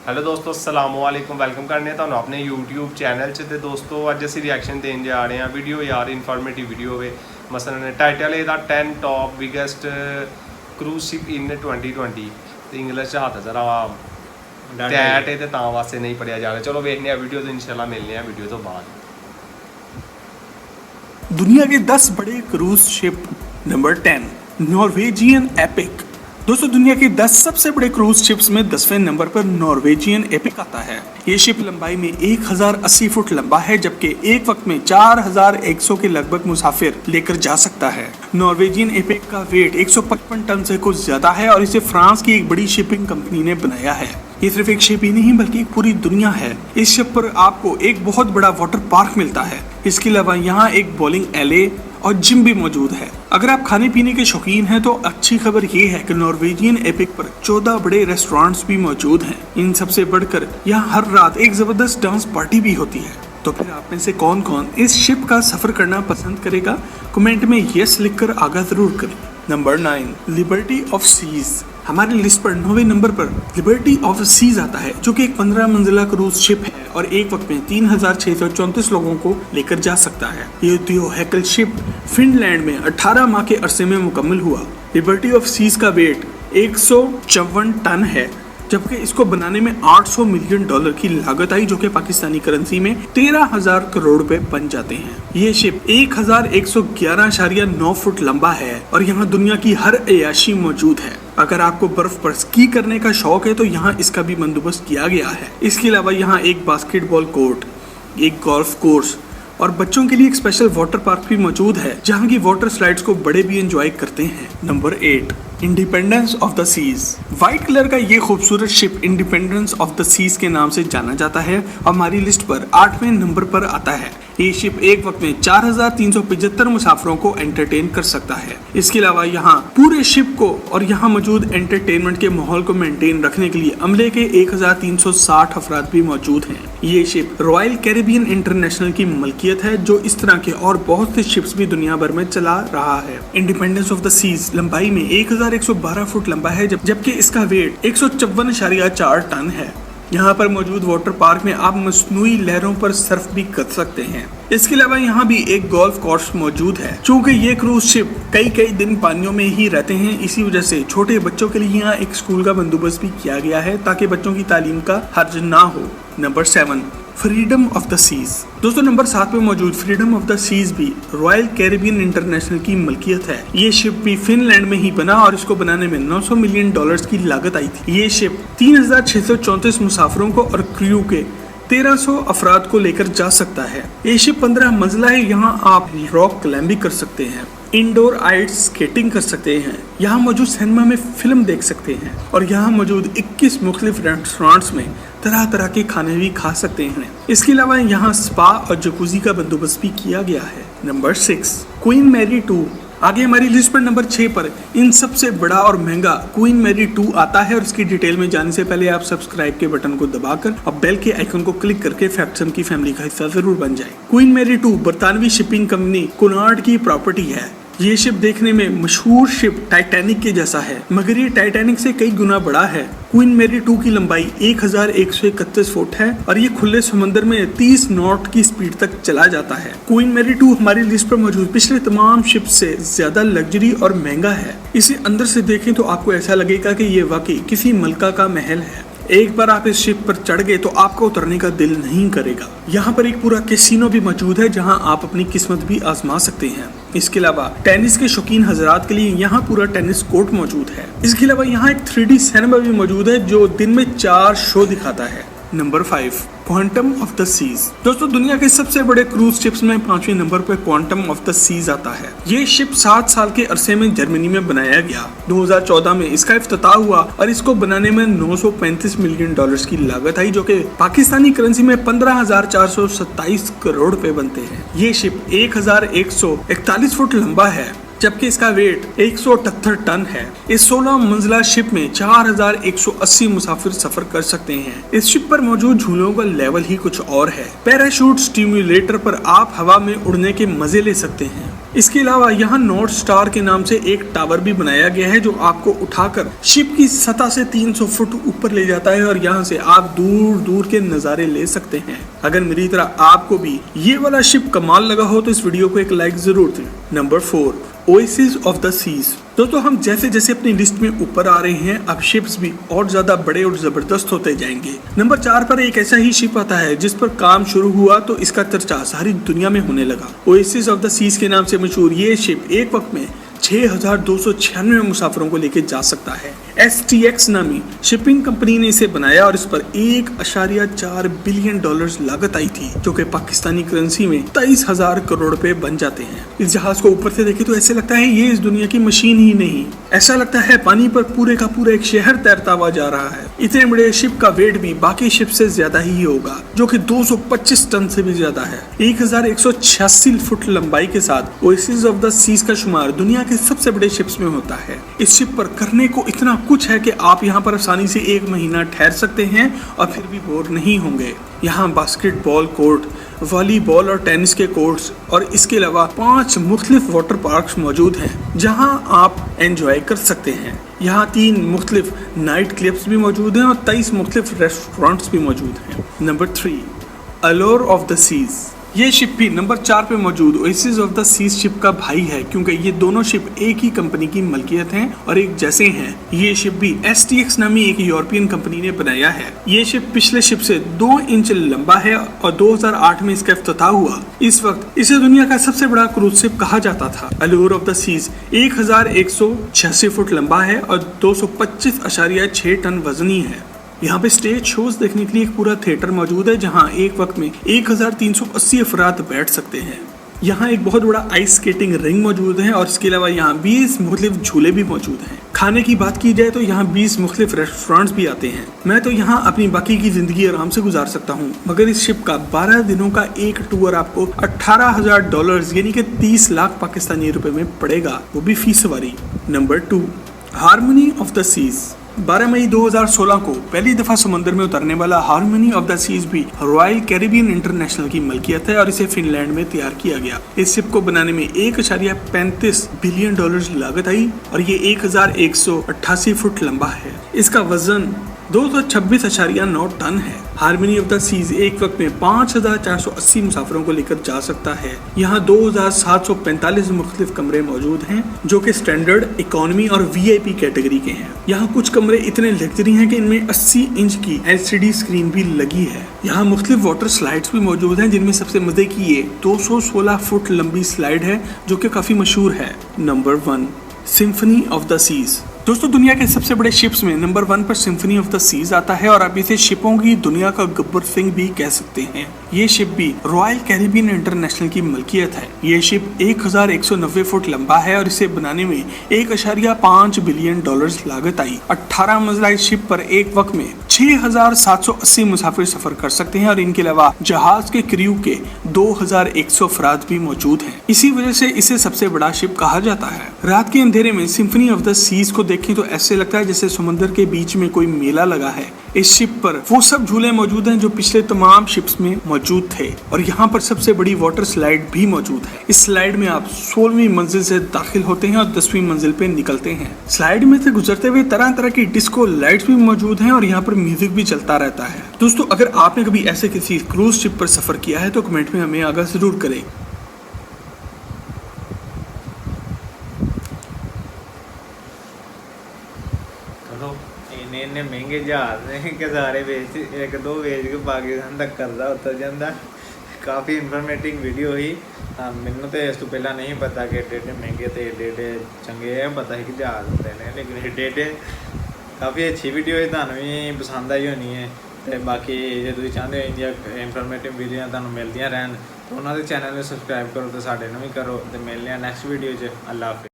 Hello दोस्तों, अस्सलाम वालेकुम। वेलकम करने ਤੁਹਾਨੂੰ ਆਪਣੇ YouTube ਚੈਨਲ 'ਚ। ਤੇ ਦੋਸਤੋ ਅੱਜ ਅਸੀਂ ਰਿਐਕਸ਼ਨ ਦੇਣ ਜਾ ਰਹੇ ਹਾਂ ਵੀਡੀਓ ਯਾਰ ਇਨਫੋਰਮੇਟਿਵ ਵੀਡੀਓ ਵੇ। ਮਸਲਨ ਟਾਈਟਲ ਇਹਦਾ 10 ਟੌਪ ਬਿਗੇਸਟ ਕਰੂਜ਼ ਸ਼ਿਪ ਇਨ 2020 ਤੇ ਇੰਗਲਿਸ਼ 'ਚ ਹੱਥ ਜ਼ਰਾ ਟੈਟ ਹੈ ਤੇ ਤਾਂ ਵਾਸਤੇ ਨਹੀਂ ਪੜਿਆ ਜਾ ਰਿਹਾ। ਚਲੋ ਵੇਖਨੇ ਆ ਵੀਡੀਓ ਤੇ ਇਨਸ਼ਾਅੱਲਾ ਮਿਲਨੇ ਆ ਵੀਡੀਓ ਤੋਂ ਬਾਅਦ। दुनिया के 10 बड़े cruise ship. Number 10, Norwegian epic. दोस्तों दुनिया के 10 सबसे बड़े क्रूज शिप्स में 10वें नंबर पर नॉर्वेजियन एपिक आता है। ये शिप लंबाई में 1080 फुट लंबा है, जबकि एक वक्त में 4100 के लगभग मुसाफिर लेकर जा सकता है। नॉर्वेजियन एपिक का वेट 155 टन से कुछ ज्यादा है और इसे फ्रांस की एक बड़ी शिपिंग कंपनी ने बनाया है। ये सिर्फ एक शिप ही नहीं बल्कि एक पूरी दुनिया है। इस शिप पर आपको एक बहुत बड़ा वाटर पार्क मिलता है। इसके अलावा यहाँ एक बॉलिंग एले और जिम भी मौजूद है। अगर आप खाने पीने के शौकीन हैं तो अच्छी खबर ये है कि नॉर्वेजियन एपिक पर 14 बड़े रेस्टोरेंट्स भी मौजूद हैं। इन सबसे बढ़कर यहाँ हर रात एक जबरदस्त डांस पार्टी भी होती है। तो फिर आप में से कौन कौन इस शिप का सफर करना पसंद करेगा? कमेंट में यस लिखकर आगाह जरूर करें। Number 9, Liberty of Seas. हमारी लिस्ट पर 9वें नंबर पर लिबर्टी ऑफ सीज आता है, जो कि एक 15 मंजिला क्रूज शिप है और एक वक्त में 3634 लोगों को लेकर जा सकता है। ये थियोहेकल शिप फिनलैंड में 18 माह के अरसे में मुकम्मल हुआ। लिबर्टी ऑफ सीज का वेट 154 टन है, जबकि इसको बनाने में $800 मिलियन की लागत आई, जो कि पाकिस्तानी करेंसी में 13,000 करोड़ रुपए बन जाते हैं। ये शिप 1111.9 फुट लंबा है और यहाँ दुनिया की हर अयाशी मौजूद है। अगर आपको बर्फ पर स्की करने का शौक है तो यहाँ इसका भी बंदोबस्त किया गया है। इसके अलावा यहाँ एक बास्केटबॉल कोर्ट, एक गोल्फ कोर्स और बच्चों के लिए एक स्पेशल वाटर पार्क भी मौजूद है, जहाँ की वाटर स्लाइड्स को बड़े भी एंजॉय करते हैं। Number 8, Independence of the Seas. White colour का ये खूबसूरत ship Independence of the Seas के नाम से जाना जाता है और हमारी लिस्ट पर 8वें नंबर पर आता है। ये शिप एक वक्त में 4375 मुसाफिरों को एंटरटेन कर सकता है। इसके अलावा यहाँ पूरे शिप को और यहाँ मौजूद एंटरटेनमेंट के माहौल को मेंटेन रखने के लिए अमले के 1360 अफराद भी मौजूद हैं। ये शिप रॉयल कैरिबियन इंटरनेशनल की मलकियत है, जो इस तरह के और बहुत से शिप्स भी दुनिया भर में चला रहा है। इंडिपेंडेंस ऑफ द सीज लंबाई में 1112 फुट लंबा है, जबकि इसका वेट 154.4 टन है। यहाँ पर मौजूद वाटर पार्क में आप मस्नूई लहरों पर सर्फ भी कर सकते हैं। इसके अलावा यहाँ भी एक गोल्फ कोर्स मौजूद है। चूँकि ये क्रूज शिप कई दिन पानियों में ही रहते हैं, इसी वजह से छोटे बच्चों के लिए यहाँ एक स्कूल का बंदोबस्त भी किया गया है, ताकि बच्चों की तालीम का हर्ज ना हो। Number 7, Freedom of the Seas. दोस्तों नंबर 7 पे मौजूद फ्रीडम ऑफ द सीज भी रॉयल कैरिबियन इंटरनेशनल की मलकियत है। ये शिप भी फिनलैंड में ही बना और इसको बनाने में $900 मिलियन की लागत आई थी। ये शिप 3634 मुसाफिरों को और क्रू के 1300 अफराद को लेकर जा सकता है। ये शिप 15 मंजिला है। यहाँ आप रॉक क्लाइंबिंग कर सकते हैं, इंडोर आइस स्केटिंग कर सकते हैं, यहाँ मौजूद सिनेमा में फिल्म देख सकते हैं और यहाँ मौजूद 21 मुख्तलिफ रेस्टोरेंट्स में तरह तरह के खाने भी खा सकते हैं। इसके अलावा यहाँ स्पा और जकूजी का बंदोबस्त भी किया गया है। Number 6, Queen Mary 2। आगे हमारी लिस्ट पर नंबर 6 पर इन सबसे बड़ा और महंगा क्वीन मैरी 2 आता है और इसकी डिटेल में जाने से पहले आप सब्सक्राइब के बटन को दबाकर और बेल के आइकन को क्लिक करके फैक्टसम की फैमिली का हिस्सा जरूर बन जाए। क्वीन मैरी 2 बरतानवी शिपिंग कंपनी कुनार्ड की प्रॉपर्टी है। ये शिप देखने में मशहूर शिप टाइटैनिक के जैसा है, मगर ये टाइटैनिक से कई गुना बड़ा है। क्वीन मैरी 2 की लंबाई 1131 फुट है और ये खुले समंदर में 30 नॉट की स्पीड तक चला जाता है। क्वीन मैरी 2 हमारी लिस्ट पर मौजूद पिछले तमाम शिप से ज्यादा लग्जरी और महंगा है। इसे अंदर से देखें तो आपको ऐसा लगेगा कि ये वाकई किसी मलका का महल है। एक बार आप इस शिप पर चढ़ गए तो आपको उतरने का दिल नहीं करेगा। यहाँ पर एक पूरा कैसीनो भी मौजूद है, जहाँ आप अपनी किस्मत भी आजमा सकते हैं। इसके अलावा टेनिस के शौकीन हजरात के लिए यहाँ पूरा टेनिस कोर्ट मौजूद है। इसके अलावा यहाँ एक 3D सिनेमा भी मौजूद है, जो दिन में 4 शो दिखाता है। Number 5, Quantum of the Seas. दोस्तों दुनिया के सबसे बड़े क्रूज शिप्स में 5वें नंबर पर क्वांटम ऑफ द सीज आता है। ये शिप 7 साल के अरसे में जर्मनी में बनाया गया। 2014 में इसका इफ्तिताह हुआ और इसको बनाने में $935 मिलियन की लागत आई, जो कि पाकिस्तानी करेंसी में 15,427 करोड़ रुपए बनते हैं। ये शिप 1141 फुट लंबा है, जबकि इसका वेट 178 टन है। इस 16 मंजिला शिप में 4180 मुसाफिर सफर कर सकते हैं। इस शिप पर मौजूद झूलों का लेवल ही कुछ और है। पैराशूट स्टिम्युलेटर पर आप हवा में उड़ने के मजे ले सकते हैं। इसके अलावा यहाँ नॉर्थ स्टार के नाम से एक टावर भी बनाया गया है जो आपको उठाकर शिप की सतह से 300 फुट ऊपर ले जाता है और यहाँ से आप दूर दूर के नज़ारे ले सकते हैं। अगर मेरी तरह आपको भी ये वाला शिप कमाल लगा हो तो इस वीडियो को एक लाइक जरूर दें। Number 4, Oasis of the Seas. दोस्तों हम जैसे जैसे अपनी लिस्ट में ऊपर आ रहे हैं अब शिप्स भी और ज्यादा बड़े और जबरदस्त होते जाएंगे। नंबर 4 पर एक ऐसा ही शिप आता है जिस पर काम शुरू हुआ तो इसका चर्चा सारी दुनिया में होने लगा। ओएसिस ऑफ द सीज के नाम से मशहूर ये शिप एक वक्त में 6,296 मुसाफिरों को लेकर जा सकता है। STX नामी शिपिंग कंपनी ने इसे बनाया और इस पर 1.4 बिलियन डॉलर्स लागत आई थी जो कि पाकिस्तानी करेंसी में 23,000 करोड़ रुपए बन जाते हैं। इस जहाज को ऊपर से देखे तो ऐसे लगता है ये इस दुनिया की मशीन ही नहीं, ऐसा लगता है पानी पर पूरे का पूरा एक शहर तैरता हुआ जा रहा है। इतने बड़े शिप का वेट भी बाकी शिप से ज्यादा ही होगा जो कि 225 टन से भी ज्यादा है। 1186 फुट लंबाई के साथ ओएसिस ऑफ द सीज का शुमार दुनिया के सबसे बड़े शिप्स में होता है। इस शिप पर करने को इतना कुछ है कि आप यहाँ पर आसानी से 1 महीना ठहर सकते हैं और फिर भी बोर नहीं होंगे। यहाँ बास्केटबॉल कोर्ट, वॉलीबॉल और टेनिस के कोर्ट्स और इसके अलावा 5 मुख्तलिफ वाटर पार्क्स मौजूद हैं जहाँ आप एंजॉय कर सकते हैं। यहाँ 3 मुख्तलिफ नाइट क्लब्स भी मौजूद हैं और 23 मुख्तलिफ रेस्टोरेंट्स भी मौजूद हैं। Number 3, Allure of the Seas. ये शिप भी नंबर 4 पे मौजूद Oasis of the Seas ship का भाई है क्योंकि ये दोनों शिप एक ही कंपनी की मलकियत हैं और एक जैसे हैं। ये शिप भी STX नामी एक यूरोपियन कंपनी ने बनाया है। ये शिप पिछले शिप से 2 इंच लंबा है और 2008 में इसका इफ्तिताह हुआ। इस वक्त इसे दुनिया का सबसे बड़ा क्रूज शिप कहा जाता था। Allure of the seize 1186 foot लंबा है और 225.6 टन वजनी है। यहाँ पे स्टेज शोज देखने के लिए एक पूरा थिएटर मौजूद है जहाँ एक वक्त में 1380 अफराद बैठ सकते हैं। यहाँ एक बहुत बड़ा आइस स्केटिंग रिंग मौजूद है और इसके अलावा यहाँ 20 मुख्तलिफ झूले भी मौजूद हैं। खाने की बात की जाए तो यहाँ 20 मुख्तलिफ रेस्टोरेंट्स भी आते हैं। मैं तो यहाँ अपनी बाकी की जिंदगी आराम से गुजार सकता हूँ मगर इस शिप का 12 दिनों का एक टूर आपको 18,000 डॉलर्स यानी कि 30 लाख पाकिस्तानी रुपए में पड़ेगा, वो भी फी सवारी। Number 2, Harmony of the Seas. 12 मई 2016 को पहली दफा समुद्र में उतरने वाला हार्मनी ऑफ द सीज भी रॉयल कैरिबियन इंटरनेशनल की मलकियत है और इसे फिनलैंड में तैयार किया गया। इस शिप को बनाने में 1.35 बिलियन डॉलर्स लागत आई और ये 1188 फुट लंबा है। इसका वजन 226.9 टन है। हार्मनी ऑफ द सीज एक वक्त में 5,480 मुसाफिरों को लेकर जा सकता है। यहाँ 2,745 मुख्तलिफ कमरे मौजूद हैं जो कि स्टैंडर्ड, इकोनॉमी और VIP कैटेगरी के हैं। यहाँ कुछ कमरे इतने लग्जरी हैं कि इनमें 80 इंच की LCD स्क्रीन भी लगी है। यहाँ मुख्तलिफ वाटर स्लाइड्स भी मौजूद हैं जिनमें सबसे मजे की ये 216 फुट लंबी स्लाइड है जो कि काफी मशहूर है। Number 1, Symphony of the Seas. दोस्तों दुनिया के सबसे बड़े शिप्स में नंबर 1 पर सिम्फनी ऑफ द सीज आता है और आप इसे शिपों की दुनिया का गब्बर सिंह भी कह सकते हैं। ये शिप भी रॉयल कैरिबियन इंटरनेशनल की मलकियत है। ये शिप 1190 फुट लंबा है और इसे बनाने में 1.5 बिलियन डॉलर्स लागत आई। 18 मंजिला इस शिप पर एक वक्त में 6,780 मुसाफिर सफर कर सकते हैं और इनके अलावा जहाज के क्रू के 2,100 अफराद भी मौजूद हैं। इसी वजह से इसे सबसे बड़ा शिप कहा जाता है। रात के अंधेरे में सिम्फनी ऑफ द सीज को देखें तो ऐसे लगता है जैसे समुद्र के बीच में कोई मेला लगा है। इस शिप पर वो सब झूले मौजूद हैं जो पिछले तमाम शिप्स में मौजूद थे और यहाँ पर सबसे बड़ी वाटर स्लाइड भी मौजूद है। इस स्लाइड में आप 16वीं मंजिल से दाखिल होते हैं और 10वीं मंजिल पे निकलते हैं। स्लाइड में से गुजरते हुए तरह तरह की डिस्को लाइट्स भी मौजूद हैं और यहाँ पर म्यूजिक भी चलता रहता है। दोस्तों अगर आपने कभी ऐसे किसी क्रूज शिप पर सफर किया है तो कमेंट में हमें आगाह जरूर करें। इन्ने महंगे जहाज ने कि सारे बेच 1-2 बेच के पाकिस्तान तक करदा उतर जाता। काफ़ी इन्फॉर्मेटिव वीडियो हुई। मैनू तो इस तो पहला नहीं पता कि एडे महंगे तो एडे चंगे है, पता है कि जहाज होते हैं लेकिन एडे काफ़ी अच्छी वीडियो है, तुहानू भी पसंद आई होनी है। तो बाकी जो तुम चाहते हो इंडिया इन्फॉर्मेटिव वीडियो तुहानू मिलदियां रहन तो उन्होंने चैनल में सबसक्राइब करो तो साडे नूं भी करो। तो मिलने नैक्सट वीडियो च। अल्लाह हाफिज़।